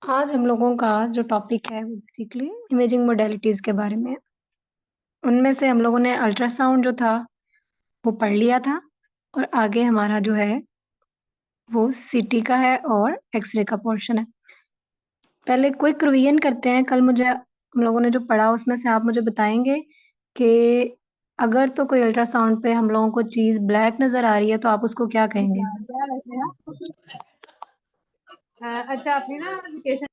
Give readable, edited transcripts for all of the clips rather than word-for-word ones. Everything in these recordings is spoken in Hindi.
आज हम लोगों का जो टॉपिक है वो बेसिकली इमेजिंग मोडेलिटीज के बारे में है। उनमें से हम लोगों ने अल्ट्रासाउंड जो था वो पढ़ लिया था और आगे हमारा जो है वो सीटी का है और एक्सरे का पोर्शन है। पहले क्विक रिवीजन करते हैं। कल मुझे हम लोगों ने जो पढ़ा उसमें से आप मुझे बताएंगे कि अगर तो कोई अल्ट्रासाउंड पे हम लोगों को चीज ब्लैक नजर आ रही है तो आप उसको क्या कहेंगे? अच्छा अपनी ना लोकेशन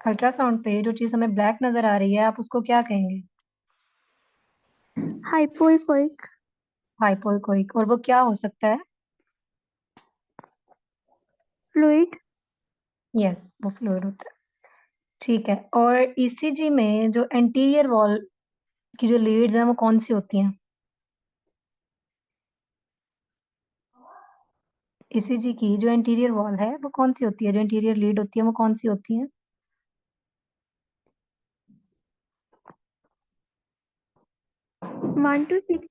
अल्ट्रासाउंड पे जो चीज हमें ब्लैक नजर आ रही है आप उसको क्या कहेंगे? हाइपोइकोइक। हाइपोइकोइक। और वो क्या हो सकता है? फ्लूइड। यस, वो फ्लूइड होता है। ठीक है। और ईसीजी में जो एंटीरियर वॉल की जो लीड्स हैं वो कौन सी होती हैं? ईसीजी की जो एंटीरियर वॉल है वो कौन सी होती है? जो एंटीरियर लीड होती है वो कौन सी होती है? 1 to 6।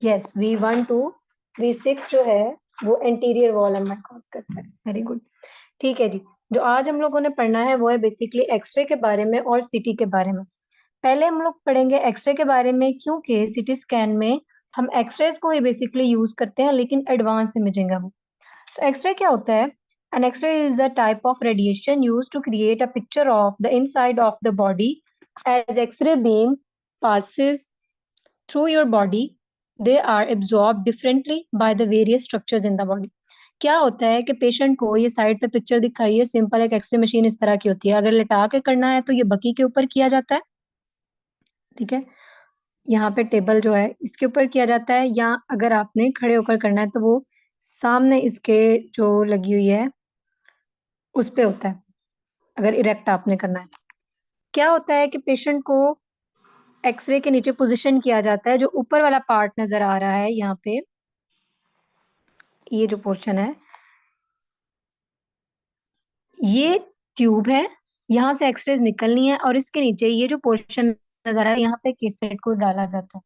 Yes, V1 to V6 जो है वो एंटीरियर वॉल हमें कॉज करता है। Very good. ठीक है जी। जो आज हम लोगों ने पढ़ना है वो है बेसिकली एक्सरे के बारे में और सीटी के बारे में। पहले हम लोग पढ़ेंगे एक्सरे के बारे में, क्योंकि सीटी स्कैन में हम एक्सरेज को ही बेसिकली यूज करते हैं, लेकिन एडवांस इमेजिंग है वो। तो एक्सरे क्या होता है? An X-ray is a type of radiation used to create a picture of the inside of the body. As X-ray beam passes through your body, they are absorbed differently by the various structures in the body. क्या होता है कि पेशेंट को ये साइड पे पिक्चर दिखाई है, सिंपल एक एक्सरे मशीन इस तरह की होती है। अगर लेटा के करना है तो ये बकी के ऊपर किया जाता है। ठीक है, यहाँ पे टेबल जो है इसके ऊपर किया जाता है, या अगर आपने खड़े होकर करना है तो वो सामने इसके जो लगी हुई है उस पे होता है, अगर इरेक्ट आपने करना है तो। क्या होता है कि पेशेंट को एक्सरे के नीचे पोजीशन किया जाता है। जो ऊपर वाला पार्ट नजर आ रहा है यहाँ पे, ये जो पोर्शन है ये ट्यूब है, यहाँ से एक्सरेज निकलनी है और इसके नीचे ये जो पोर्शन नजर आ रहा है यहाँ पे केसेट को डाला जाता है।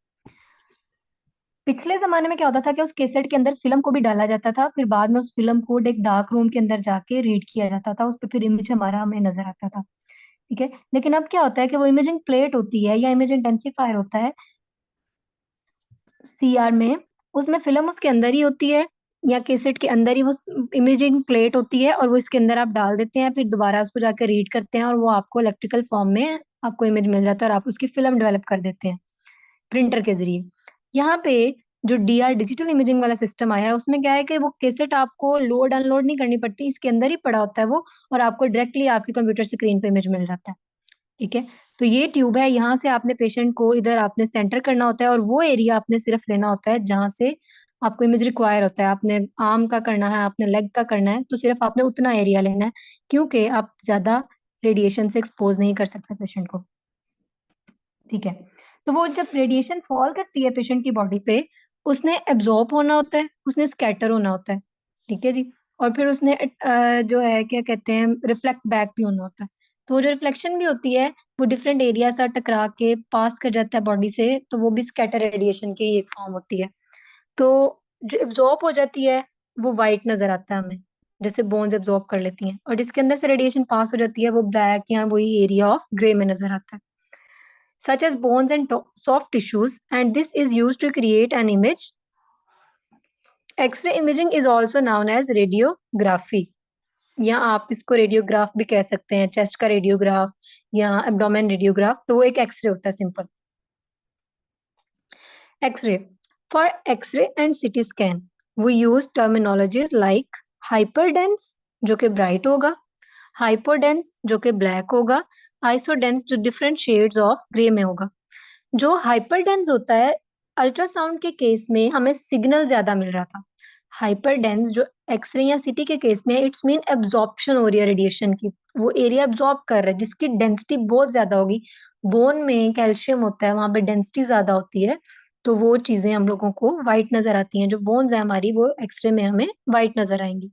पिछले जमाने में क्या होता था कि उस केसेट के अंदर फिल्म को भी डाला जाता था, फिर बाद में उस फिल्म को एक डार्क रूम के अंदर जाके रीड किया जाता था, उस पर फिर इमेज हमारा हमें नजर आता था। ठीक है, लेकिन अब क्या होता है कि वो इमेजिंग प्लेट होती है या इमेज इंटेंसिफायर होता है सीआर में, उसमें फिल्म उसके अंदर ही होती है या कैसेट के अंदर ही वो इमेजिंग प्लेट होती है, और वो इसके अंदर आप डाल देते हैं, फिर दोबारा उसको जाकर रीड करते हैं और वो आपको इलेक्ट्रिकल फॉर्म में आपको इमेज मिल जाता है और आप उसकी फिल्म डेवलप कर देते हैं प्रिंटर के जरिए। यहाँ पे जो डीआर डिजिटल इमेजिंग वाला सिस्टम आया है उसमें क्या है कि वो कैसेट आपको लोड अनलोड नहीं करनी पड़ती, इसके अंदर ही पड़ा होता है वो, और आपको डायरेक्टली आपकी कंप्यूटर स्क्रीन पे इमेज मिल जाता है। ठीक है, तो ये ट्यूब है, यहाँ से आपने पेशेंट को इधर आपने सेंटर करना होता है और वो एरिया आपने सिर्फ लेना होता है जहां से आपको इमेज रिक्वायर होता है। आपने आर्म का करना है, आपने लेग का करना है, तो सिर्फ आपने उतना एरिया लेना है, क्योंकि आप ज्यादा रेडिएशन से एक्सपोज नहीं कर सकते पेशेंट को। ठीक है, तो वो जब रेडिएशन फॉल करती है पेशेंट की बॉडी पे, उसने एब्जॉर्ब होना होता है, उसने स्कैटर होना होता है। ठीक है जी, और फिर उसने जो है क्या कहते हैं रिफ्लेक्ट बैक भी होना होता है। तो वो जो रिफ्लेक्शन भी होती है वो डिफरेंट एरिया से टकरा के पास कर जाता है बॉडी से, तो वो भी स्कैटर रेडिएशन की एक फॉर्म होती है। तो जो एब्जॉर्ब हो जाती है वो वाइट नजर आता है हमें, जैसे बोन्स एब्जॉर्ब कर लेती हैं, और जिसके अंदर से रेडिएशन पास हो जाती है वो ब्लैक या वही एरिया ऑफ ग्रे में नजर आता है, such as bones and soft tissues, and this is used to create an image. X-ray imaging is also known as radiography, या आप इसको रेडियोग्राफ भी कह सकते हैं, चेस्ट का रेडियोग्राफ या एब्डोमेन रेडियोग्राफ, तो वो एक एक्सरे होता है simple. X ray for X ray and CT scan we use terminologies like hyperdense जो कि ब्राइट होगा, हाइपोडेंस जो कि ब्लैक होगा, आइसोडेंस जो डिफरेंट शेड्स ऑफ ग्रे में होगा। जो हाइपरडेंस होता है, अल्ट्रासाउंड के केस में हमें सिग्नल ज्यादा मिल रहा था। हाइपरडेंस जो एक्सरे या सीटी के केस में इट्स मीन एब्जॉर्प्शन हो रही है रेडिएशन की, वो एरिया एब्जॉर्ब कर रहा है जिसकी डेंसिटी बहुत ज्यादा होगी। बोन में कैल्शियम होता है, वहां पे डेंसिटी ज्यादा होती है, तो वो चीजें हम लोगों को व्हाइट नजर आती हैं। जो बोन्स है हमारी वो एक्सरे में हमें व्हाइट नजर आएंगी।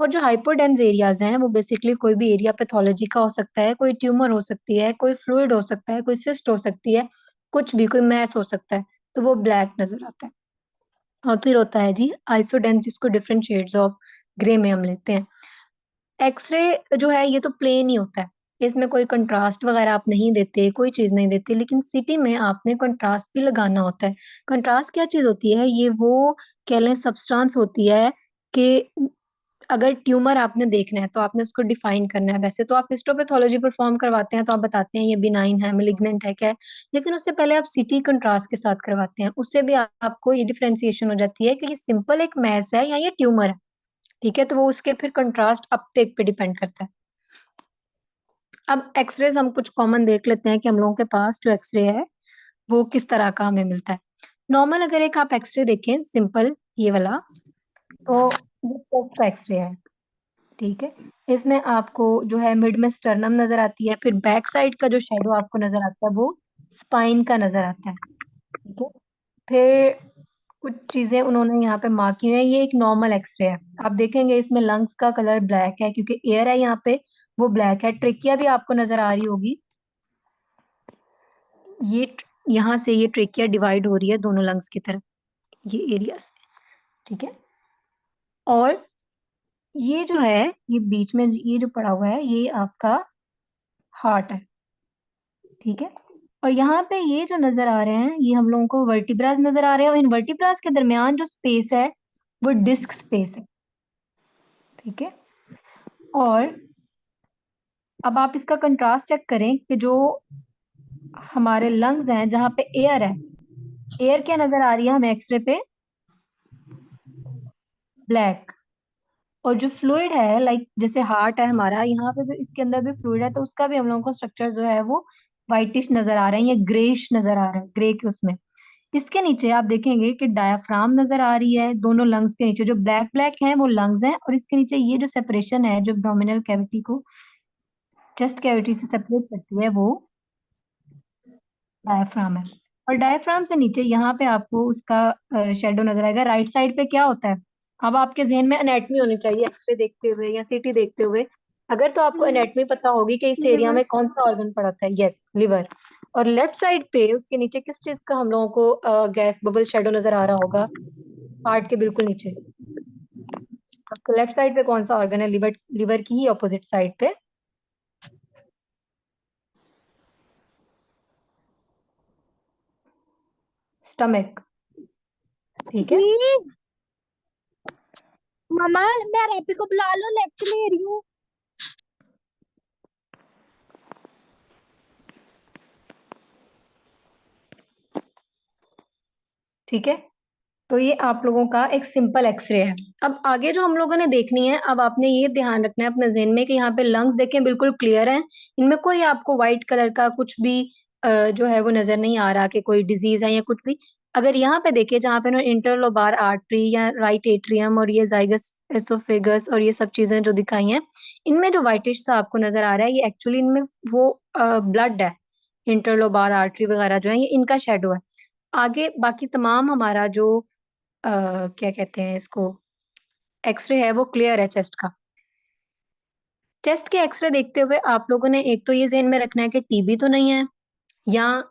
और जो हाइपोडेंस एरियाज हैं वो बेसिकली कोई भी एरिया पैथोलॉजी का हो सकता है, कोई ट्यूमर हो सकती है, कोई फ्लूइड हो सकता है, कोई सिस्ट हो सकती है, कुछ भी, कोई मैस हो सकता है, तो वो ब्लैक नजर आता है। और फिर होता है जी आइसोडेंस, जिसको डिफरेंट शेड्स ऑफ ग्रे में हम लेते हैं। एक्सरे जो है ये तो प्लेन ही होता है, इसमें कोई कंट्रास्ट वगैरह आप नहीं देते, कोई चीज नहीं देते, लेकिन सीटी में आपने कंट्रास्ट भी लगाना होता है। कंट्रास्ट क्या चीज होती है? ये वो कह लें सब्सटेंस होती है कि अगर ट्यूमर आपने देखना है तो आपने उसको डिफाइन करना है। वैसे तो आप हिस्टोपैथोलॉजी परफॉर्म करवाते हैं तो आप बताते हैं ये बिनाइन है, मेलिग्नेंट है, क्या है, लेकिन उससे पहले आप सीटी कंट्रास्ट के साथ करवाते हैं। उससे भी आपको ये डिफरेंशिएशन हो जाती है कि ये सिंपल एक मैस है या ये ट्यूमर है। ठीक है, तो वो उसके फिर कंट्रास्ट अपटेक पे डिपेंड करता है। अब एक्सरेज हम कुछ कॉमन देख लेते हैं कि हम लोगों के पास जो एक्सरे है वो किस तरह का हमें मिलता है। नॉर्मल अगर एक आप एक्सरे देखें सिंपल ये वाला, तो ये चेस्ट का एक्सरे है। ठीक है, इसमें आपको जो है मिड में स्टर्नम नजर आती है, फिर बैक साइड का जो शेडो आपको नजर आता है वो स्पाइन का नजर आता है। ठीक है, फिर कुछ चीजें उन्होंने यहाँ पे मार्क की हुई है। ये एक नॉर्मल एक्सरे है। आप देखेंगे इसमें लंग्स का कलर ब्लैक है क्योंकि एयर है यहाँ पे, वो ब्लैक है। ट्रेकिया भी आपको नजर आ रही होगी, ये यहाँ से ये ट्रेकिया डिवाइड हो रही है दोनों लंग्स की तरफ, ये एरिया से। ठीक है, और ये जो है ये बीच में ये जो पड़ा हुआ है ये आपका हार्ट है। ठीक है, और यहाँ पे ये जो नजर आ रहे हैं ये हम लोगों को वर्टिब्रास नजर आ रहे हैं, और इन वर्टिब्रास के दरमियान जो स्पेस है वो डिस्क स्पेस है। ठीक है, और अब आप इसका कंट्रास्ट चेक करें कि जो हमारे लंग्स हैं जहाँ पे एयर है, एयर क्या नजर आ रही है हमें एक्सरे पे? ब्लैक। और जो फ्लूइड है लाइक जैसे हार्ट है हमारा, यहाँ पे भी इसके अंदर भी फ्लूइड है, तो उसका भी हम लोगों को स्ट्रक्चर जो है वो वाइटिश नजर आ रहे हैं, ये ग्रेश नजर आ रहा है, ग्रे के उसमें। इसके नीचे आप देखेंगे कि डायाफ्राम नजर आ रही है दोनों लंग्स के नीचे, जो ब्लैक ब्लैक है वो लंग्स हैं, और इसके नीचे ये जो सेपरेशन है जो एब्डोमिनल कैविटी को चेस्ट कैविटी से सेपरेट करती है वो डायफ्राम है। और डायफ्राम से नीचे यहाँ पे आपको उसका शेडो नजर आएगा। राइट साइड पे क्या होता है? अब आपके जहन में एनेटमी होनी चाहिए एक्सरे देखते हुए या सीटी देखते हुए। अगर तो आपको एनेटमी पता होगी कि इस एरिया लिवर। में कौन सा ऑर्गन पड़ा होता है, यस लिवर। और लेफ्ट साइड पे उसके नीचे किस चीज का हम लोगों को गैस बबल शेडो नजर आ रहा होगा? हार्ट के बिल्कुल नीचे। आपको लेफ्ट साइड पे कौन सा ऑर्गन है? लिवर, लिवर की ही ऑपोजिट साइड पे स्टमक। ठीक है, जी मम्मा, मैं रैपी को बुला लो, लेक्चर ले रही हूँ। ठीक है, तो ये आप लोगों का एक सिंपल एक्सरे है। अब आगे जो हम लोगों ने देखनी है, अब आपने ये ध्यान रखना है अपने ज़हन में कि यहाँ पे लंग्स देखें बिल्कुल क्लियर हैं, इनमें कोई आपको व्हाइट कलर का कुछ भी जो है वो नजर नहीं आ रहा कि कोई डिजीज है या कुछ भी। अगर यहाँ पे देखिए जहाँ पे ना इंटरलोबार आर्टरी या राइट एट्रियम और ये जाइगस एसोफेगस और ये सब चीजें जो दिखाई हैं, इनमें जो व्हाइटिश सा आपको नजर आ रहा है ये एक्चुअली इनमें वो ब्लड है। इंटरलोबार आर्टरी वगैरह जो है ये इनका शेडो है। आगे बाकी तमाम हमारा जो क्या कहते हैं इसको, एक्सरे है वो क्लियर है चेस्ट का। चेस्ट के एक्सरे देखते हुए आप लोगों ने एक तो ये ज़हन में रखना है कि टीबी तो नहीं है, या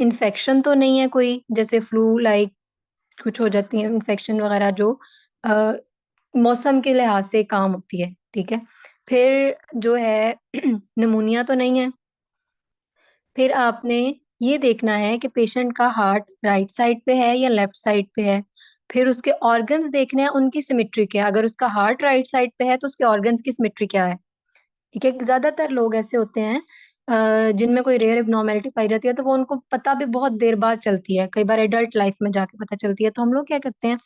इन्फेक्शन तो नहीं है कोई, जैसे फ्लू लाइक कुछ हो जाती है इन्फेक्शन वगैरह जो अ, मौसम के लिहाज से काम होती है। ठीक है, फिर जो है निमोनिया तो नहीं है। फिर आपने ये देखना है कि पेशेंट का हार्ट राइट साइड पे है या लेफ्ट साइड पे है। फिर उसके ऑर्गन्स देखने हैं, उनकी सिमेट्री क्या है। अगर उसका हार्ट राइट साइड पे है तो उसके ऑर्गन्स की सिमेट्री क्या है। ठीक है, ज्यादातर लोग ऐसे होते हैं जिनमें कोई रेयर एब्नॉर्मेलिटी पाई जाती है तो वो उनको पता भी बहुत देर बाद चलती है, कई बार एडल्ट लाइफ में जाके पता चलती है। तो हम लोग क्या करते हैं,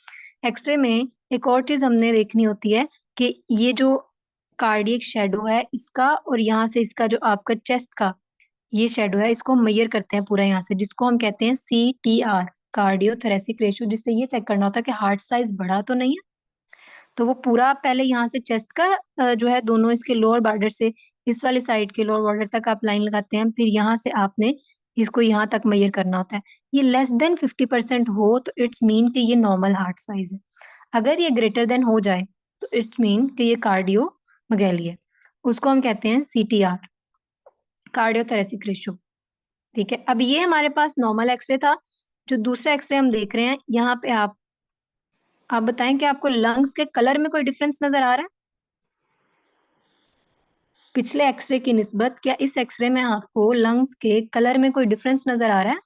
एक्सरे में एक और चीज हमने देखनी होती है कि ये जो कार्डियक शेडो है इसका और यहाँ से इसका जो आपका चेस्ट का ये शेडो है, इसको हम मेजर करते हैं पूरा यहाँ से, जिसको हम कहते हैं CTR, कार्डियो थोरेसिक रेशियो, जिससे ये चेक करना होता है कि हार्ट साइज बढ़ा तो नहीं है। तो वो पूरा पहले यहाँ से चेस्ट का जो है दोनों इसके लोअर बॉर्डर से इस वाले साइड के लोअर बॉर्डर तक आप लाइन लगाते हैं, फिर यहाँ से आपने इसको यहाँ तक मेजर करना होता है। ये लेस देन 50% हो तो इट्स मीन कि ये नॉर्मल हार्ट साइज है। अगर ये ग्रेटर देन हो जाए तो इट्स मीन कि ये कार्डियो मगैली है। उसको हम कहते हैं CTR, कार्डियोथोरेसिक रेशियो। ठीक है, अब ये हमारे पास नॉर्मल एक्सरे था। जो दूसरा एक्सरे हम देख रहे हैं यहाँ पे आप बताएं कि आपको लंग्स के कलर में कोई डिफरेंस नजर आ रहा है? पिछले एक्सरे की निस्बत क्या इस एक्सरे में आपको लंग्स के कलर में कोई डिफरेंस नजर आ रहा है?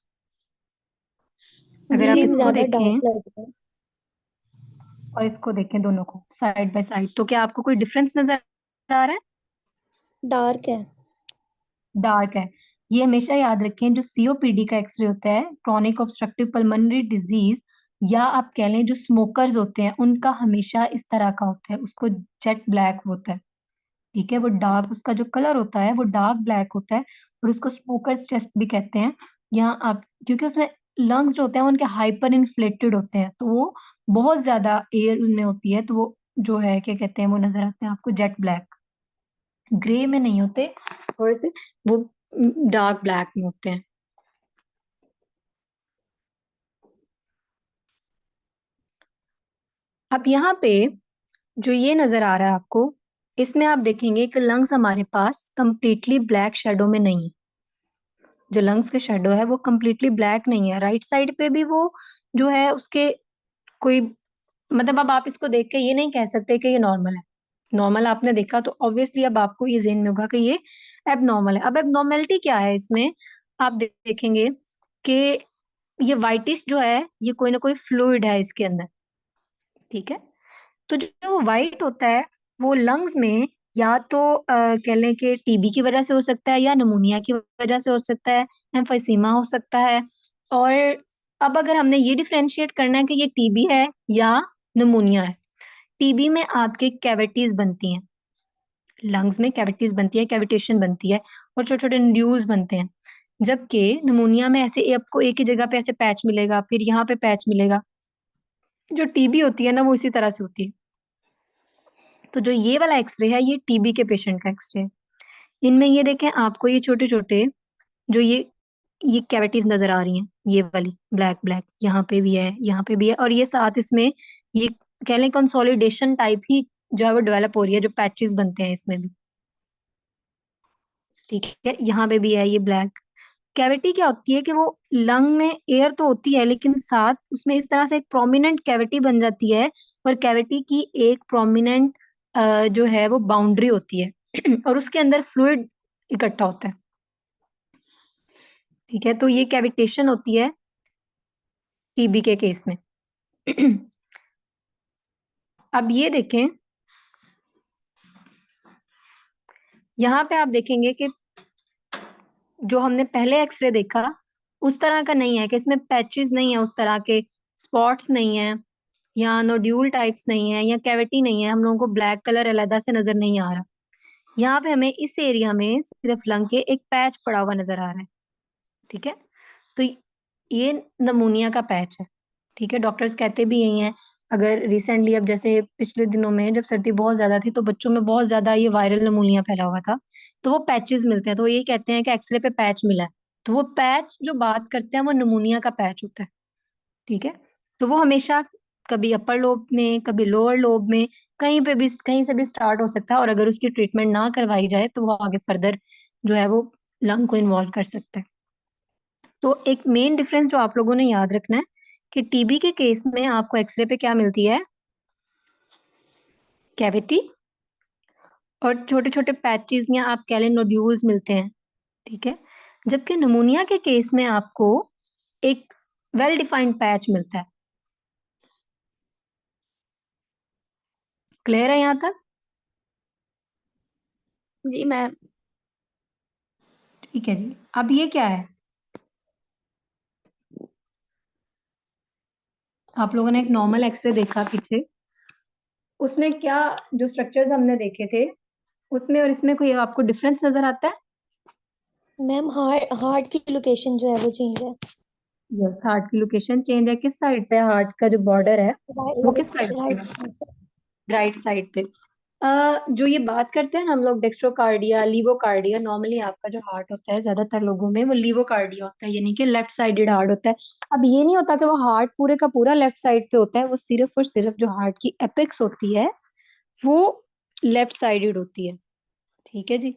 अगर आप जी इसको ज्यादा डार्क देखें लग रहा है। और इसको देखें दोनों को साइड बाय साइड, तो क्या आपको कोई डिफरेंस नजर आ रहा है? डार्क है। डार्क है। ये हमेशा याद रखें, जो सीओपीडी का एक्सरे होता है, क्रॉनिक ऑब्स्ट्रक्टिव पल्मोनरी डिजीज, या आप कह लें जो स्मोकर्स होते हैं, उनका हमेशा इस तरह का होता है, उसको जेट ब्लैक होता है। ठीक है, वो डार्क, उसका जो कलर होता है वो डार्क ब्लैक होता है, और उसको स्मोकर्स टेस्ट भी कहते हैं। यहाँ आप, क्योंकि उसमें लंग्स जो होते हैं वो उनके हाइपर इन्फ्लेटेड होते हैं, तो वो बहुत ज्यादा एयर उनमें होती है, तो वो जो है क्या कहते हैं, वो नजर आते हैं आपको जेट ब्लैक। ग्रे में नहीं होते, थोड़े से वो डार्क ब्लैक में होते हैं। अब यहाँ पे जो ये नजर आ रहा है आपको, इसमें आप देखेंगे कि लंग्स हमारे पास कंप्लीटली ब्लैक शेडो में नहीं है। जो लंग्स के शेडो है वो कंप्लीटली ब्लैक नहीं है। राइट साइड पे भी वो जो है उसके कोई, मतलब अब आप इसको देख के ये नहीं कह सकते कि ये नॉर्मल है। नॉर्मल आपने देखा तो ऑब्वियसली अब आपको ये ज़हन में होगा कि ये एबनॉर्मल है। अब एबनॉर्मलिटी क्या है इसमें, आप देखेंगे कि ये वाइटिश जो है, ये कोई ना कोई फ्लूइड है इसके अंदर। ठीक है, तो जो वाइट होता है वो लंग्स में या तो कह लें कि टीबी की वजह से हो सकता है, या निमोनिया की वजह से हो सकता है, एम्फीसीमा हो सकता है। और अब अगर हमने ये डिफरेंशिएट करना है कि ये टीबी है या निमोनिया है, टीबी में आपके कैविटीज बनती हैं, लंग्स में कैविटीज बनती है, कैविटेशन बनती है, और छोटे छोटे न्यूज बनते हैं। जबकि निमोनिया में ऐसे आपको एक ही जगह पे ऐसे पैच मिलेगा, फिर यहाँ पे पैच मिलेगा। जो टीबी होती है ना वो इसी तरह से होती है। तो जो ये वाला एक्सरे है, ये टीबी के पेशेंट का एक्सरे है। इनमें ये देखें आपको ये छोटे छोटे जो ये कैविटीज नजर आ रही हैं, ये वाली ब्लैक ब्लैक, यहाँ पे भी है, यहाँ पे भी है, और ये साथ इसमें ये कह लें कंसोलिडेशन टाइप ही जो है वो डेवलप हो रही है, जो पैचेस बनते हैं इसमें भी। ठीक है, यहाँ पे भी है ये ब्लैक। कैविटी क्या होती है कि वो लंग में एयर तो होती है, लेकिन साथ उसमें इस तरह से एक प्रोमिनेंट कैविटी बन जाती है, और कैविटी की एक प्रोमिनेंट जो है वो बाउंड्री होती है और उसके अंदर फ्लूइड इकट्ठा होता है। ठीक है, तो ये कैविटेशन होती है टीबी के केस में। अब ये देखें, यहाँ पे आप देखेंगे कि जो हमने पहले एक्सरे देखा उस तरह का नहीं है, कि इसमें पैचेस नहीं है, उस तरह के स्पॉट्स नहीं है, या नोड्यूल टाइप्स नहीं है, या कैविटी नहीं है, हम लोगों को ब्लैक कलर अलग से नजर नहीं आ रहा। यहाँ पे हमें इस एरिया में सिर्फ लंग के एक पैच पड़ा हुआ नजर आ रहा है। ठीक है, तो ये नमूनिया का पैच है। ठीक है, डॉक्टर्स कहते भी यही हैं। अगर रिसेंटली, अब जैसे पिछले दिनों में जब सर्दी बहुत ज्यादा थी तो बच्चों में बहुत ज्यादा ये वायरल नमूनिया फैला हुआ था, तो वो पैचेस मिलते हैं, तो ये कहते हैं कि एक्सरे पे पैच मिला है। तो वो पैच जो बात करते हैं वो नमूनिया का पैच होता है। ठीक है, तो वो हमेशा कभी अपर लोब में, कभी लोअर लोब में, कहीं पे भी, कहीं से भी स्टार्ट हो सकता है, और अगर उसकी ट्रीटमेंट ना करवाई जाए तो वो आगे फर्दर जो है वो लंग को इन्वॉल्व कर सकता है। तो एक मेन डिफरेंस जो आप लोगों ने याद रखना है कि टीबी के केस में आपको एक्सरे पे क्या मिलती है, कैविटी और छोटे छोटे पैचेस या आप कह लें नोड्यूल्स मिलते हैं। ठीक है, जबकि निमोनिया के केस में आपको एक वेल डिफाइंड पैच मिलता है। क्लियर है यहाँ तक? जी मैम। ठीक है जी, अब ये क्या है, आप लोगों ने एक नॉर्मल एक्सरे देखा पीछे, उसमें क्या जो स्ट्रक्चर्स हमने देखे थे उसमें और इसमें कोई आपको डिफरेंस नजर आता है? मैम हार्ट हार्ट की लोकेशन जो है वो चेंज है। यस, हार्ट की लोकेशन चेंज है। किस साइड पे हार्ट का जो बॉर्डर है वो किस राइट साइड पे है? राइट। राइट साइड पे। जो ये बात करते हैं ना हम लोग डेक्स्ट्रोकार्डिया, लीवोकार्डिया, नॉर्मली आपका जो हार्ट होता है ज्यादातर लोगों में वो लीवोकार्डिया होता है, यानी कि लेफ्ट साइडेड हार्ट होता है। अब ये नहीं होता कि वो हार्ट पूरे का पूरा लेफ्ट साइड पे होता है, वो सिर्फ और सिर्फ जो हार्ट की एपेक्स होती है वो लेफ्ट साइडेड होती है। ठीक है जी,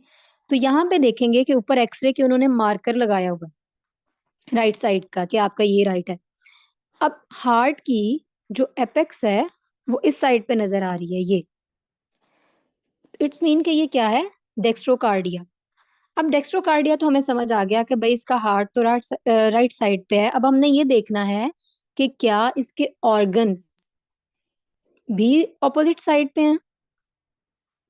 तो यहाँ पे देखेंगे कि ऊपर एक्सरे के उन्होंने मार्कर लगाया हुआ है राइट साइड का, कि आपका ये राइट है। अब हार्ट की जो एपेक्स है वो इस साइड पे नजर आ रही है, ये इट्स मीन कि ये क्या है, डेक्स्ट्रोकार्डिया। अब डेक्स्ट्रोकार्डिया तो हमें समझ आ गया कि भाई इसका हार्ट तो राइट साइड पे है। अब हमने ये देखना है कि क्या इसके ऑर्गन्स भी ऑपोजिट साइड पे हैं।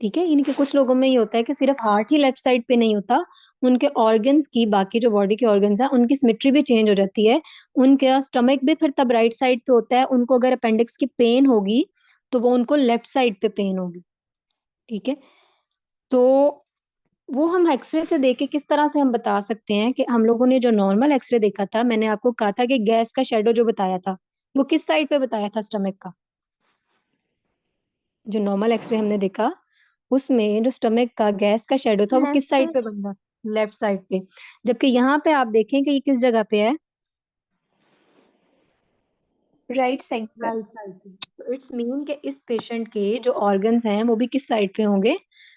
ठीक है, यानी कि कुछ लोगों में ये होता है कि सिर्फ हार्ट ही लेफ्ट साइड पे नहीं होता, उनके ऑर्गन्स की, बाकी जो बॉडी के ऑर्गन्स हैं उनकी सिमेट्री भी चेंज हो जाती है। उनका स्टमक भी फिर तब राइट साइड पे होता है। उनको अगर अपेंडिक्स की पेन होगी तो वो उनको लेफ्ट साइड पे पेन होगी। ठीक है, तो वो हम एक्सरे से देख के किस तरह से हम बता सकते हैं कि हम लोगों ने जो नॉर्मल एक्सरे देखा था, मैंने आपको कहा था कि गैस का शेडो जो बताया था वो किस साइड पे बताया था स्टमक का। जो नॉर्मल एक्सरे हमने देखा उसमें जो स्टमक का गैस का शेडो था वो किस लेफ्ट साइड पे बन रहा, लेफ्ट साइड पे। जबकि यहाँ पे आप देखें कि ये किस जगह पे है, राइट साइड पे। राइट साइड पे। तो इट्स मीन कि इस पेशेंट के जो ऑर्गन्स हैं वो भी किस साइड पे होंगे,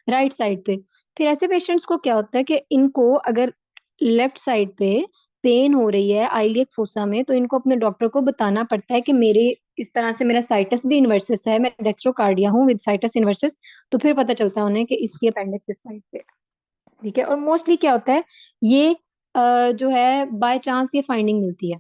राइट साइड पे। फिर ऐसे पेशेंट्स को क्या होता है कि इनको अगर लेफ्ट साइड पे पेन हो रही है आइलियक फोसा में, तो इनको अपने डॉक्टर को बताना पड़ता है कि मेरे इस तरह से मेरा साइटस भी इन्वर्सिस है, मैं डेक्स्ट्रोकार्डिया हूँ विद साइटस इन्वर्सिस। तो फिर पता चलता है उन्हें कि इसकी अपेंडिक्स इस साइड पे है। ठीक है, और मोस्टली क्या होता है, ये जो है बाय चांस ये फाइंडिंग मिलती है,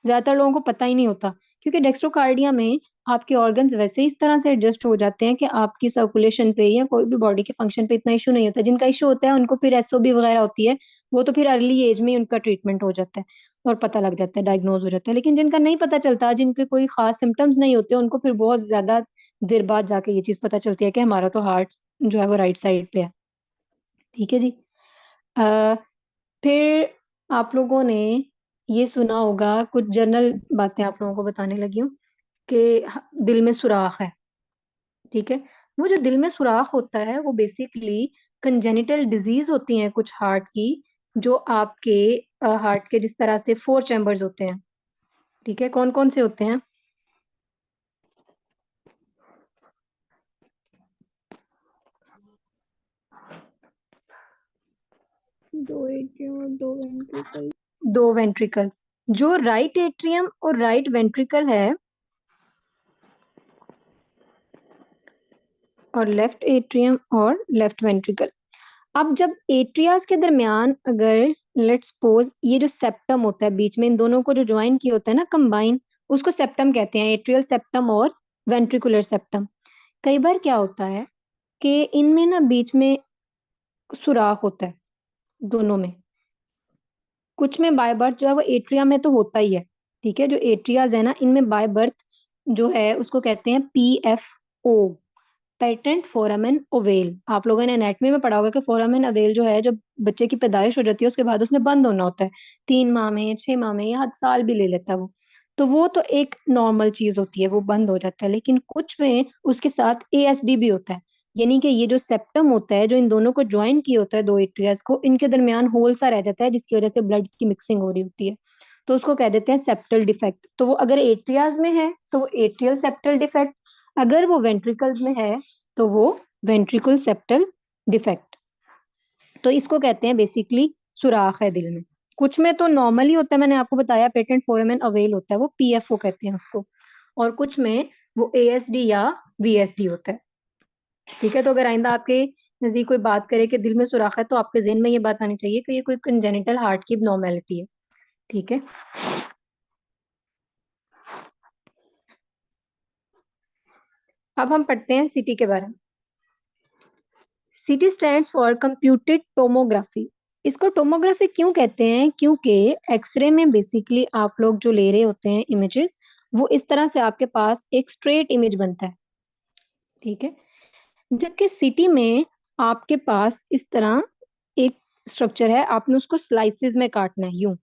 ज्यादातर लोगों को पता ही नहीं होता। क्योंकि डेक्स्ट्रोकार्डिया में आपके ऑर्गन्स वैसे ही इस तरह से एडजस्ट हो जाते हैं कि आपकी सर्कुलेशन पे या कोई भी बॉडी के फंक्शन पे इतना इशू नहीं होता। जिनका इशू होता है उनको फिर एसओबी वगैरह होती है, वो तो फिर अर्ली एज में ही उनका ट्रीटमेंट हो जाता है और पता लग जाता है, डायग्नोज हो जाता है। लेकिन जिनका नहीं पता चलता, जिनके कोई खास सिम्टम्स नहीं होते, उनको फिर बहुत ज्यादा देर बाद जाके ये चीज पता चलती है कि हमारा तो हार्ट जो है वो राइट साइड पे है। ठीक है जी। अ, फिर आप लोगों ने ये सुना होगा, कुछ जनरल बातें आप लोगों को बताने लगी हूँ कि दिल में सुराख है। ठीक है, वो जो दिल में सुराख होता है वो बेसिकली कंजेनिटल डिजीज होती हैं कुछ हार्ट की, जो आपके हार्ट के जिस तरह से 4 चैम्बर्स होते हैं। ठीक है, कौन कौन से होते हैं? दो एट्रियम और दो वेंट्रिकल। 2 वेंट्रिकल्स। जो राइट एट्रियम और राइट वेंट्रिकल है और लेफ्ट एट्रियम और लेफ्ट वेंट्रिकल। अब जब एट्रियास के दरमियान अगर लेट्स सपोज ये जो सेप्टम होता है बीच में, इन दोनों को जो ज्वाइन किया होता है ना कंबाइन, उसको सेप्टम कहते हैं, एट्रियल सेप्टम और वेंट्रिकुलर सेप्टम। कई बार क्या होता है कि इनमें ना बीच में सुराख होता है दोनों में। कुछ में बाय बर्थ जो है वो एट्रिया में तो होता ही है। ठीक है, जो एट्रियाज है ना इनमें बाय बर्थ जो है उसको कहते हैं PFO, पेटेंट फोरामेन ओवेल। आप लोगों ने एनेटमी में पढ़ा होगा कि फोरामेन ओवेल जो है, जब बच्चे की पैदाइश हो जाती है उसके बाद उसने बंद होना होता है, 3 माह में, 6 माह में, या हद साल भी ले लेता है वो। तो वो तो एक नॉर्मल चीज होती है, वो बंद हो जाता है। लेकिन कुछ में उसके साथ ASD भी होता है, यानी कि ये जो सेप्टम होता है जो इन दोनों को ज्वाइन किया होता है, दो एट्रियाज को, इनके दरमियान होल सा रह जाता है जिसकी वजह से ब्लड की मिक्सिंग हो रही होती है। तो उसको कह देते हैं सेप्टल डिफेक्ट। तो वो अगर एट्रियाज में है तो वो एट्रियल सेप्टल डिफेक्ट, अगर वो वेंट्रिकल्स में है तो वो वेंट्रिकल सेप्टल डिफेक्ट। तो इसको कहते हैं बेसिकली सुराख है दिल में। कुछ में तो नॉर्मली होता है, मैंने आपको बताया पेटेंट फोरामेन अवेल होता है, वो PFO कहते हैं उसको। और कुछ में वो ASD या VSD होता है। ठीक है, तो अगर आइंदा आपके नजदीक कोई बात करे कि दिल में सुराख है, तो आपके जहन में ये बात आनी चाहिए कि ये कोई कंजेनिटल हार्ट की नॉर्मेलिटी है। ठीक है, अब हम पढ़ते हैं CT के बारे में। CT stands for computed tomography. इसको टोमोग्राफी क्यों कहते हैं? क्योंकि एक्सरे में बेसिकली आप लोग जो ले रहे होते हैं इमेजेस, वो इस तरह से आपके पास एक स्ट्रेट इमेज बनता है। ठीक है, जबकि CT में आपके पास इस तरह एक स्ट्रक्चर है, आपने उसको स्लाइसेस में काटना है यूं,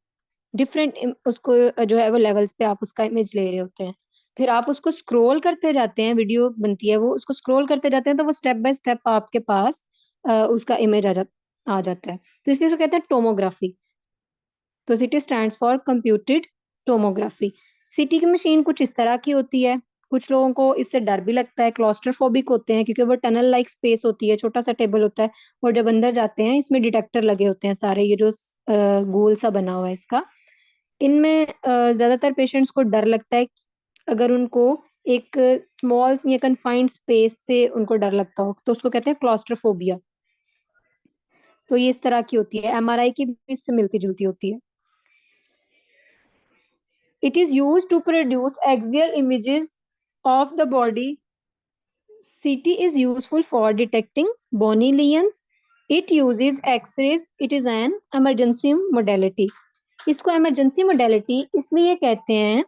डिफरेंट उसको जो है वो लेवल्स पे आप उसका इमेज ले रहे होते हैं। फिर आप उसको स्क्रॉल करते जाते हैं, वीडियो बनती है वो, उसको स्क्रॉल करते जाते हैं तो वो स्टेप बाय स्टेप आपके पास उसका इमेज आ जाता है। तो इसलिए उसको कहते हैं टोमोग्राफी। तो CT stands for computed tomography. CT की मशीन कुछ इस तरह की होती है। कुछ लोगों को इससे डर भी लगता है, क्लॉस्ट्रोफोबिक होते हैं, क्योंकि वो टनल लाइक स्पेस होती है, छोटा सा टेबल होता है, और जब अंदर जाते हैं इसमें डिटेक्टर लगे होते हैं सारे, ये जो गोल सा बना हुआ है इसका। इनमें ज्यादातर पेशेंट्स को डर लगता है अगर उनको एक स्मॉल या कन्फाइंड स्पेस से उनको डर लगता हो, तो उसको कहते हैं क्लॉस्ट्रोफोबिया। तो ये इस तरह की होती है, एमआरआई की भी इससे मिलती जुलती होती है। It is use to produce axial images of the body. CT is useful for detecting bony lesions. It uses X-rays. It is an emergency modality. इसको emergency modality इसलिए कहते हैं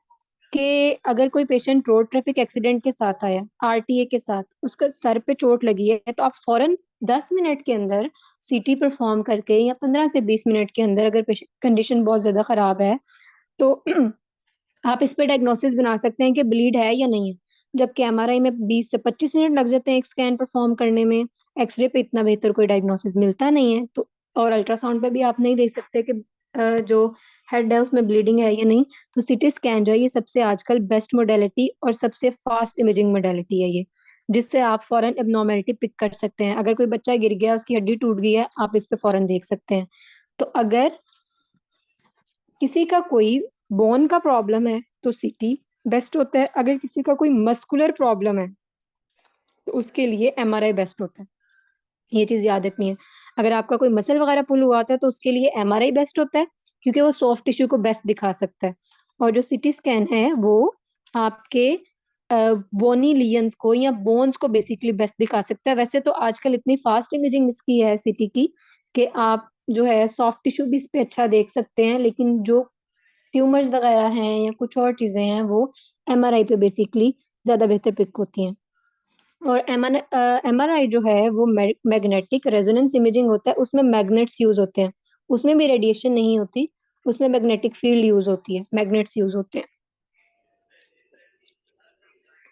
कि अगर कोई पेशेंट रोड ट्रैफिक एक्सीडेंट के साथ आया, RTA के साथ, उसका सर पे चोट लगी है, तो आप फौरन 10 मिनट के अंदर CT परफॉर्म करके या 15 से 20 मिनट के अंदर, अगर पेशेंट कंडीशन बहुत ज्यादा खराब है, तो आप इस पे डायग्नोसिस बना सकते हैं कि ब्लीड है या नहीं है। जबकि एमआरआई में 20 से 25 मिनट लग जाते हैं एक स्कैन परफॉर्म करने में। एक्सरे पे इतना बेहतर कोई डायग्नोसिस मिलता नहीं है, तो और अल्ट्रासाउंड पे भी आप नहीं देख सकते कि जो हेड है उसमें ब्लीडिंग है या नहीं। तो सीटी स्कैन जो है ये सबसे आजकल बेस्ट मोडेलिटी और सबसे फास्ट इमेजिंग मोडेलिटी है ये, जिससे आप फौरन एबनॉर्मेलिटी पिक कर सकते हैं। अगर कोई बच्चा गिर गया, उसकी हड्डी टूट गई है, आप इस पे फौरन देख सकते हैं। तो अगर किसी का कोई बोन का प्रॉब्लम है तो सीटी बेस्ट होता है। अगर किसी का कोई मस्कुलर प्रॉब्लम है तो उसके लिए एमआरआई बेस्ट होता है। ये चीज याद रखनी है। अगर आपका कोई मसल वगैरह पुल हुआ था तो उसके लिए एमआरआई बेस्ट होता है, क्योंकि वो सॉफ्ट टिश्यू को बेस्ट दिखा सकता है। और जो सिटी स्कैन है वो आपके बोनी लियंस को या बोन्स को बेसिकली बेस्ट दिखा सकता है। वैसे तो आजकल इतनी फास्ट इमेजिंग इसकी है सिटी की कि आप जो है सॉफ्ट टिश्यू भी इस पे अच्छा देख सकते हैं, लेकिन जो ट्यूमर्स वगैरह हैं या कुछ और चीजें हैं वो एमआरआई पे बेसिकली ज्यादा बेहतर पिक होती हैं। और एमआरआई जो है वो मैग्नेटिक रेजोनेंस इमेजिंग होता है, उसमें मैग्नेट्स यूज होते हैं। उसमें भी रेडिएशन नहीं होती, उसमें मैग्नेटिक फील्ड यूज होती है, मैग्नेट्स यूज होते हैं।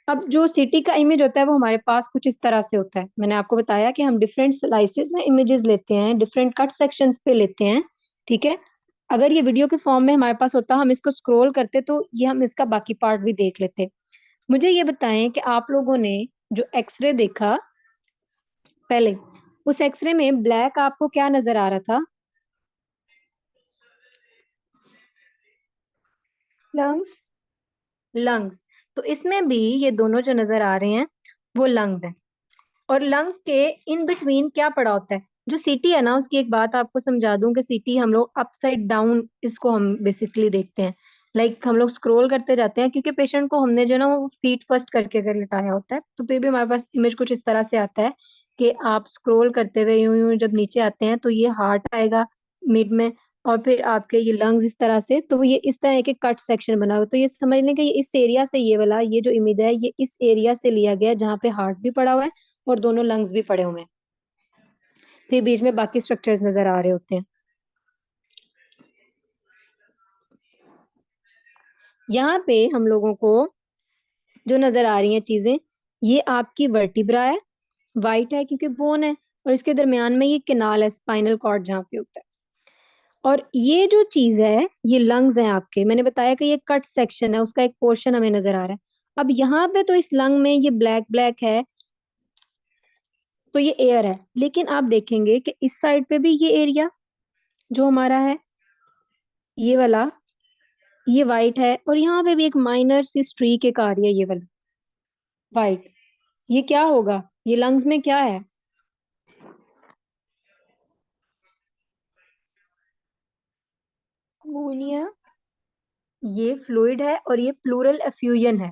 अब जो सिटी का इमेज होता है वो हमारे पास कुछ इस तरह से होता है। मैंने आपको बताया कि हम डिफरेंट स्लाइसेस में इमेजेस लेते हैं, डिफरेंट कट सेक्शंस पे लेते हैं, ठीक है। अगर ये वीडियो के फॉर्म में हमारे पास होता, हम इसको स्क्रॉल करते तो ये हम इसका बाकी पार्ट भी देख लेते। मुझे ये बताएं कि आप लोगों ने जो एक्सरे देखा पहले, उस एक्सरे में ब्लैक आपको क्या नजर आ रहा था? लंग्स। लंग्स। तो इसमें भी ये दोनों जो नजर आ रहे हैं वो लंग्स हैं। और लंग्स के इन बिटवीन क्या पड़ा होता है? जो सीटी है ना, उसकी एक बात आपको समझा दूं कि सीटी हम लोग अपसाइड डाउन इसको हम बेसिकली देखते हैं। हम लोग स्क्रॉल करते जाते हैं, क्योंकि पेशेंट को हमने जो ना वो फीट फर्स्ट करके अगर लिटाया होता है तो फिर भी हमारे पास इमेज कुछ इस तरह से आता है कि आप स्क्रॉल करते हुए यूं यूं जब नीचे आते हैं तो ये हार्ट आएगा मिड में, और फिर आपके ये लंग्स इस तरह से। तो ये इस तरह के कट सेक्शन बना हुआ, तो ये समझ लें कि ये इस एरिया से, ये वाला ये जो इमेज है ये इस एरिया से लिया गया है जहाँ पे हार्ट भी पड़ा हुआ है और दोनों लंग्स भी पड़े हुए हैं। फिर बीच में बाकी स्ट्रक्चर्स नजर आ रहे होते हैं। यहाँ पे हम लोगों को जो नजर आ रही हैं चीजें, ये आपकी वर्टिब्रा है, वाइट है क्योंकि बोन है, और इसके दरमियान में ये किनाल है, स्पाइनल कॉर्ड जहाँ पे होता है। और ये जो चीज है ये लंग्स हैं आपके। मैंने बताया कि ये कट सेक्शन है, उसका एक पोर्शन हमें नजर आ रहा है। अब यहाँ पे तो इस लंग में ये ब्लैक ब्लैक है, तो ये एयर है। लेकिन आप देखेंगे कि इस साइड पे भी ये एरिया जो हमारा है, ये वाला, ये वाइट है, और यहाँ पे भी एक माइनर सी स्ट्रीक एक आ रही है, ये वाला वाइट। ये क्या होगा? ये लंग्स में क्या है? अमोनिया। ये फ्लूइड है और ये प्लूरल एफ्यूजन है,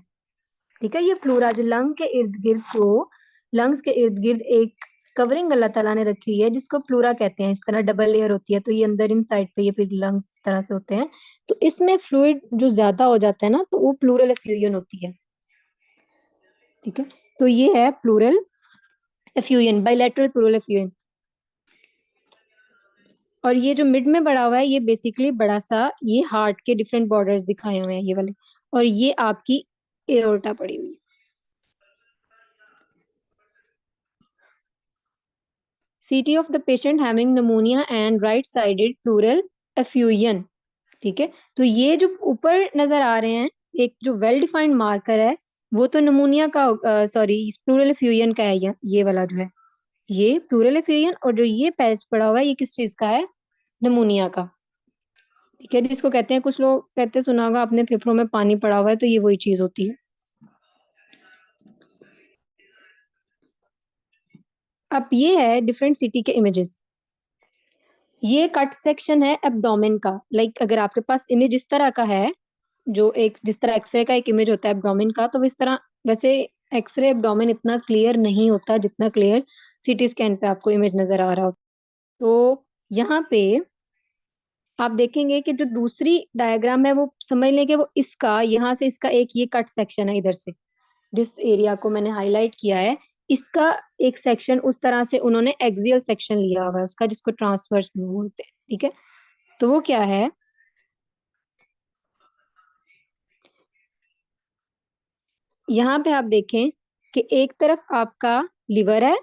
ठीक है। ये प्लूरा जो लंग के इर्द गिर्द, जो लंग्स के इर्द गिर्द एक कवरिंग अल्लाह ताला ने रखी हुई है जिसको प्लूरा कहते हैं। इस तरह डबल लेयर होती है, तो ये अंदर इन साइड पे ये फिर लंग्स इस तरह से होते हैं। तो इसमें फ्लूइड जो ज्यादा हो जाता है ना, तो वो प्लूरल एफ्यूजन होती है, ठीक है। तो ये है pleural effusion, bilateral pleural effusion. और ये जो मिड में बड़ा हुआ है ये बेसिकली बड़ा सा ये हार्ट के डिफरेंट बॉर्डर्स दिखाए हुए हैं, ये वाले। और ये आपकी एओर्टा पड़ी हुई है। CT of the patient having pneumonia and right-sided pleural effusion, ठीक है। तो ये जो ऊपर नजर आ रहे हैं, एक जो वेल डिफाइंड मार्कर है, वो तो नमूनिया का, सॉरी, प्लूरल एफ्यूजन का है। ये वाला जो है ये प्लूरल एफ्यूजन, और जो ये पैच पड़ा हुआ है ये किस चीज का है? नमूनिया का, ठीक है। जिसको कहते हैं, कुछ लोग कहते, सुना होगा आपने, फेफड़ों में पानी पड़ा हुआ है, तो ये वही चीज होती है। अब ये है डिफरेंट सिटी के इमेजेस। ये कट सेक्शन है एब्डोमेन का। लाइक अगर आपके पास इमेज इस तरह का है, जो एक जिस तरह एक्सरे का एक इमेज होता है एब्डोमेन का, तो इस तरह वैसे एक्सरे एब्डोमेन इतना क्लियर नहीं होता जितना क्लियर सीटी स्कैन पे आपको इमेज नजर आ रहा हो। तो यहाँ पे आप देखेंगे कि जो दूसरी डायग्राम है वो समझ लें कि वो इसका यहाँ से इसका एक ये कट सेक्शन है, इधर से जिस एरिया को मैंने हाईलाइट किया है, इसका एक सेक्शन उस तरह से उन्होंने एक्सियल सेक्शन लिया हुआ है उसका, जिसको ट्रांसवर्स बोलते हैं। ठीक है, तो वो क्या है, यहाँ पे आप देखें कि एक तरफ आपका लिवर है,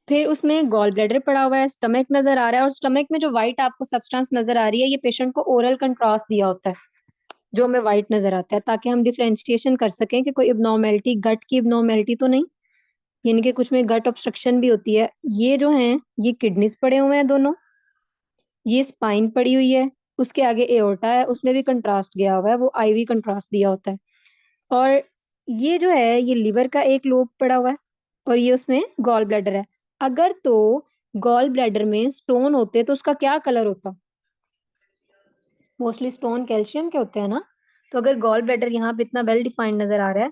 फिर उसमें गॉल ब्लैडर पड़ा हुआ है, स्टमक नजर आ रहा है, और स्टमक में जो व्हाइट आपको सब्सटेंस नजर आ रही है, ये पेशेंट को ओरल कंट्रास्ट दिया होता है जो हमें व्हाइट नजर आता है, ताकि हम डिफरेंशिएशन कर सकें कि कोई इब्नॉर्मेलिटी, गट की इब्नॉर्मेलिटी तो नहीं, यानी कि कुछ में गट ऑब्स्ट्रक्शन भी होती है। ये जो है ये किडनीज पड़े हुए हैं दोनों, ये स्पाइन पड़ी हुई है, उसके आगे एओर्टा है, उसमें भी कंट्रास्ट गया हुआ है, वो आईवी कंट्रास्ट दिया होता है। और ये जो है ये लिवर का एक लोब पड़ा हुआ है, और ये उसमें गॉल ब्लैडर है। अगर तो गॉल ब्लैडर में स्टोन होते तो उसका क्या कलर होता? मोस्टली स्टोन कैल्शियम के होते हैं ना। तो अगर गॉल ब्लैडर यहाँ पे इतना वेल डिफाइंड नजर आ रहा है,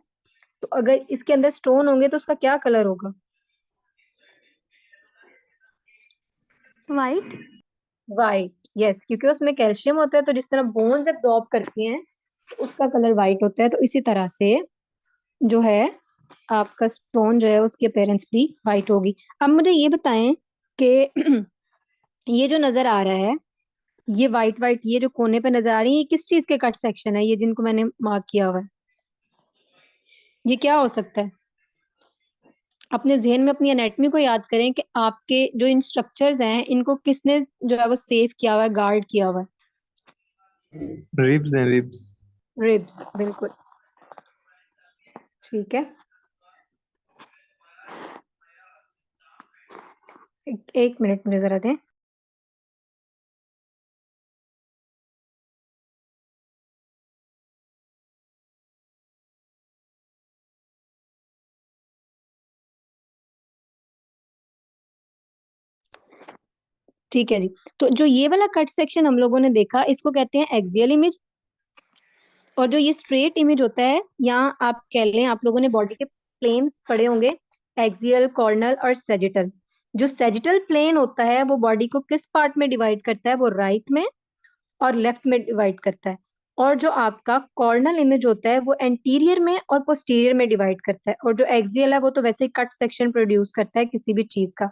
तो अगर इसके अंदर स्टोन होंगे तो उसका क्या कलर होगा? वाइट। वाइट, यस, क्योंकि उसमें कैल्शियम होता है, तो जिस तरह बोन्स एब्जॉर्ब करती हैं तो उसका कलर वाइट होता है। तो इसी तरह से जो है आपका स्टोन जो है उसकी अपीयरेंस भी वाइट होगी। अब मुझे ये बताएं कि ये जो नजर आ रहा है, ये वाइट वाइट ये जो कोने पे नजर आ रही है, ये किस चीज के कट सेक्शन है, ये जिनको मैंने मार्क किया हुआ है, ये क्या हो सकता है? अपने जहन में अपनी एनेटमी को याद करें कि आपके जो इन स्ट्रक्चर्स हैं इनको किसने जो है वो सेव किया हुआ है, गार्ड किया हुआ है। रिब्स हैं, रिब्स। रिब्स, बिल्कुल ठीक है। एक मिनट मुझे जरा दें। ठीक है जी, तो जो ये वाला कट सेक्शन हम लोगों ने देखा, इसको कहते हैं एक्सियल इमेज। और जो ये स्ट्रेट इमेज होता है, यहाँ आप कह लें, आप लोगों ने बॉडी के प्लेन्स पढ़े होंगे, एक्सियल, कॉर्नल और सेजिटल। जो सेजिटल प्लेन होता है वो बॉडी को किस पार्ट में डिवाइड करता है? वो राइट में और लेफ्ट में डिवाइड करता है। और जो आपका कॉर्नल इमेज होता है वो एंटीरियर में और पोस्टीरियर में डिवाइड करता है। और जो एक्सियल है वो तो वैसे ही कट सेक्शन प्रोड्यूस करता है किसी भी चीज का।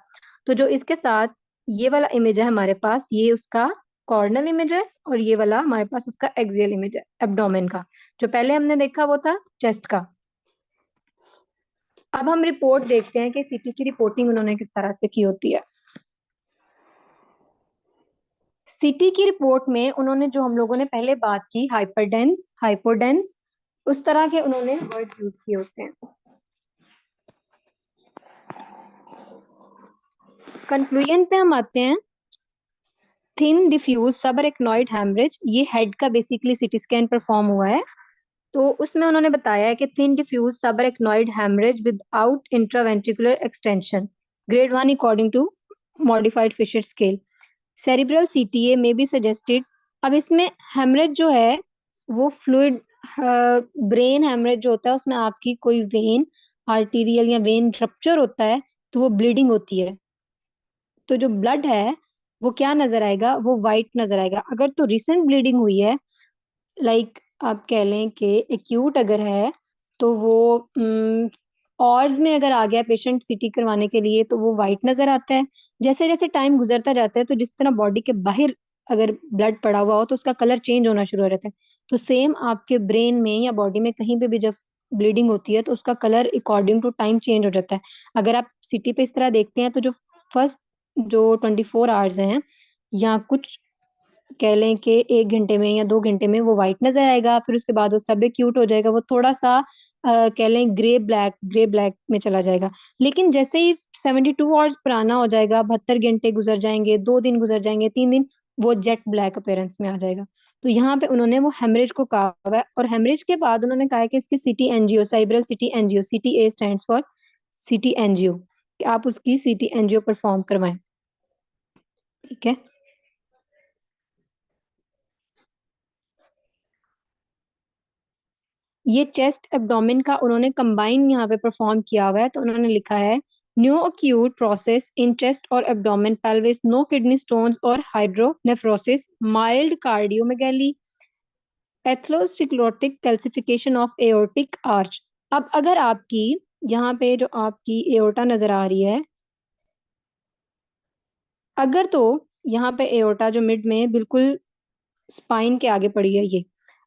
तो जो इसके साथ ये वाला इमेज है हमारे पास, ये उसका कॉर्नल इमेज है, और ये वाला हमारे पास उसका एक्सियल इमेज है एब्डोमेन का। जो पहले हमने देखा वो था चेस्ट का। अब हम रिपोर्ट देखते हैं कि सीटी की रिपोर्टिंग उन्होंने किस तरह से की होती है। सिटी की रिपोर्ट में उन्होंने जो हम लोगों ने पहले बात की, हाइपरडेंस, हाइपोडेंस, उस तरह के उन्होंने वर्ड यूज किए होते हैं। कंक्लूजन पे हम आते हैं। थिन डिफ्यूज सबअरेक्नॉइड हैमरेज, ये हेड का बेसिकली सिटी स्कैन परफॉर्म हुआ है। तो उसमें उन्होंने बताया है कि thin diffuse subarachnoid haemorrhage without intraventricular extension, grade 1 according to modified Fisher scale, cerebral CTA में बी सजेस्टेड। अब इसमें हेमरेज जो है वो फ्लूइड, ब्रेन हेमरेज जो होता है उसमें आपकी कोई वेन, आर्टीरियल या वेन रप्चर होता है, तो वो ब्लीडिंग होती है। तो जो ब्लड है वो क्या नजर आएगा? वो वाइट नजर आएगा। अगर तो रिसेंट ब्लीडिंग हुई है, लाइक आप कह लें कि एक्यूट अगर है, तो वो ऑर्स में अगर आ गया पेशेंट सिटी करवाने के लिए, तो वो वाइट नजर आता है। जैसे जैसे टाइम गुजरता जाता है, तो जिस तरह बॉडी के बाहर अगर ब्लड पड़ा हुआ हो तो उसका कलर चेंज होना शुरू हो जाता है। तो सेम आपके ब्रेन में या बॉडी में कहीं पे भी जब ब्लीडिंग होती है तो उसका colour according to time change हो जाता है। अगर आप सिटी पे इस तरह देखते हैं, तो जो फर्स्ट जो 24 आवर्स हैं, या कुछ कह लें कि 1 घंटे में या 2 घंटे में वो व्हाइट नजर आएगा, फिर उसके बाद वो सब क्यूट हो जाएगा, वो थोड़ा सा कह लें ग्रे ब्लैक में चला जाएगा। लेकिन जैसे ही 72 आवर्स पुराना हो जाएगा, 72 घंटे गुजर जाएंगे, 2 दिन गुजर जाएंगे, 3 दिन, वो जेट ब्लैक अपीयरेंस में आ जाएगा। तो यहाँ पे उन्होंने वो हेमरेज को कहा हुआ है। और हेमरेज के बाद उन्होंने कहा है कि इसकी CT angio, cerebral CT angio, CT A stands for CT angio, कि आप उसकी सिटी एनजीओ परफॉर्म करवाएं। ठीक है, ये चेस्ट एब्डोमेन का उन्होंने कंबाइन यहाँ पे परफॉर्म किया हुआ है, तो उन्होंने लिखा है new acute process in chest और abdomen pelvis, no kidney stones और hydronephrosis, mild cardiomegaly, atherosclerotic calcification of aortic arch. अब अगर आपकी यहाँ पे जो आपकी एओर्टा नजर आ रही है, अगर तो यहाँ पे एओर्टा जो मिड में बिल्कुल स्पाइन के आगे पड़ी है, ये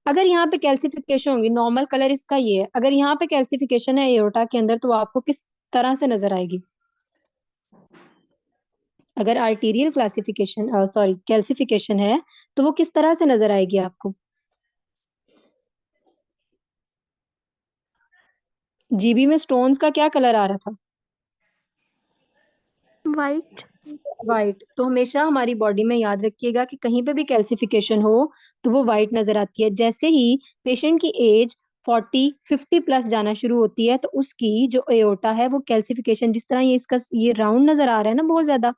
अगर यहाँ पे कैल्सिफिकेशन होगी, नॉर्मल कलर इसका ये है, अगर यहाँ पे कैल्सिफिकेशन है एओर्टा के अंदर, तो आपको किस तरह से नजर आएगी? अगर आर्टीरियल क्लासिफिकेशन सॉरी कैल्सिफिकेशन है, तो वो किस तरह से नजर आएगी आपको? जीबी में स्टोन्स का क्या कलर आ रहा था? वाइट। वाइट। तो हमेशा हमारी बॉडी में याद रखिएगा कि कहीं पे भी कैल्सिफिकेशन हो तो वो वाइट नजर आती है। जैसे ही पेशेंट की एज 40-50 प्लस जाना शुरू होती है, तो उसकी जो एओर्टा है वो कैल्सिफिकेशन, जिस तरह ये इसका ये राउंड नजर आ रहा है ना बहुत ज्यादा,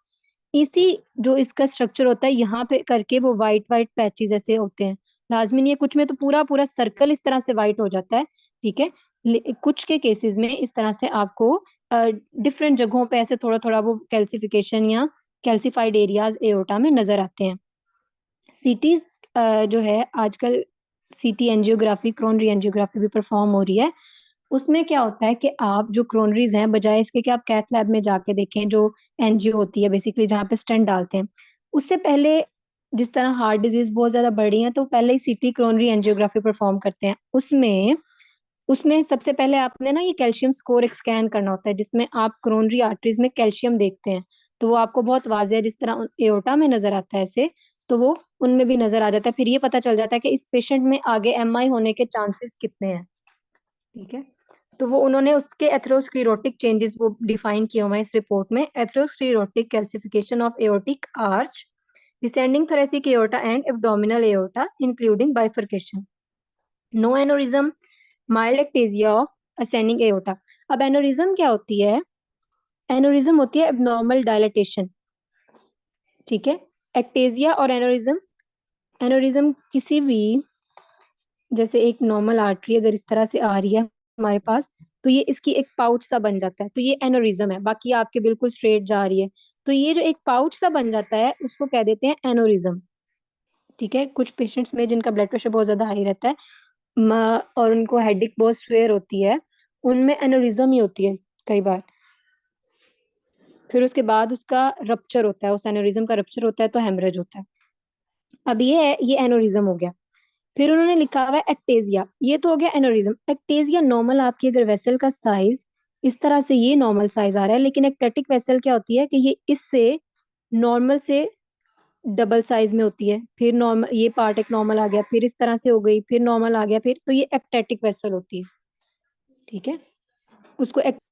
इसी जो इसका स्ट्रक्चर होता है यहाँ पे करके वो वाइट वाइट पैचेस ऐसे होते हैं। लाजमी नहीं है, कुछ में तो पूरा पूरा सर्कल इस तरह से वाइट हो जाता है। ठीक है, कुछ के केसेस में इस तरह से आपको डिफरेंट जगहों पे ऐसे थोड़ा थोड़ा वो कैल्सिफिकेशन या कैल्सिफाइड एरियाज एओर्टा में नजर आते हैं। सीटी जो है आजकल, सीटी एंजियोग्राफी, क्रोनरी एंजियोग्राफी भी परफॉर्म हो रही है। उसमें क्या होता है कि आप जो क्रोनरीज हैं, बजाय इसके कि आप कैथ लैब में जाके देखें, जो एनजीओ होती है बेसिकली जहाँ पे स्टेंट डालते हैं, उससे पहले जिस तरह हार्ट डिजीज बहुत ज्यादा बढ़ रही है, तो पहले ही सीटी क्रोनरी एंजियोग्राफी परफॉर्म करते हैं। उसमें उसमें सबसे पहले आपने ना ये कैल्शियम स्कोर एक स्कैन करना होता है, जिसमें आप क्रोनरी आर्टरीज में कैल्शियम देखते हैं। तो वो आपको बहुत वाज़ेह जिस तरह एओर्टा में नजर आता है ऐसे, तो वो उनमें भी नजर आ जाता है। फिर ये पता चल जाता है कि इस पेशेंट में आगे एमआई होने के चांसेस कितने हैं। ठीक है, तो वो उन्होंने उसके एथेरोस्क्लेरोटिक चेंजेस वो डिफाइन किए हुए हैं इस रिपोर्ट में। Atherosclerotic calcification of aortic arch, descending thoracic aorta and abdominal aorta including bifurcation, no aneurysm, mild ectasia of ascending aorta. अब एनोरिज्म क्या होती है? एनोरिज्म होती है एब्नॉर्मल डायलेटेशन। ठीक है, एक्टेजिया और एनोरिज्म, एनोरिज्म किसी भी, जैसे एक नॉर्मल आर्टरी अगर इस तरह से आ रही है हमारे पास, तो ये इसकी एक पाउच सा बन जाता है, तो ये एनोरिज्म है। बाकी आपके बिल्कुल स्ट्रेट जा रही है, तो ये जो एक पाउच सा बन जाता है उसको कह देते हैं एनोरिज्म। ठीक है, कुछ पेशेंट्स में जिनका ब्लड प्रेशर बहुत ज्यादा हाई रहता है और उनको हेडेक बहुत स्वेयर होती है, उनमें एनोरिज्म ही होती है कई बार। फिर उसके बाद उसका रप्चर होता है, उस एनोरिज्म का रप्चर होता है तो हेमरेज होता है। अब ये है, ये एनोरिज्म हो गया। फिर उन्होंने लिखा हुआ है एक्टेजिया, ये तो हो गया एनोरिज्म। एक्टेजिया नॉर्मल आपकी अगर वेसल का साइज इस तरह से, ये नॉर्मल साइज आ रहा है, लेकिन एक्टेटिक वेसल क्या होती है कि ये इससे नॉर्मल से डबल साइज में होती है। फिर नॉर्मल, ये पार्ट एक नॉर्मल आ गया, फिर इस तरह से हो गई, फिर नॉर्मल आ गया, फिर तो ये एक्टेटिक वेसल होती है। ठीक है, उसको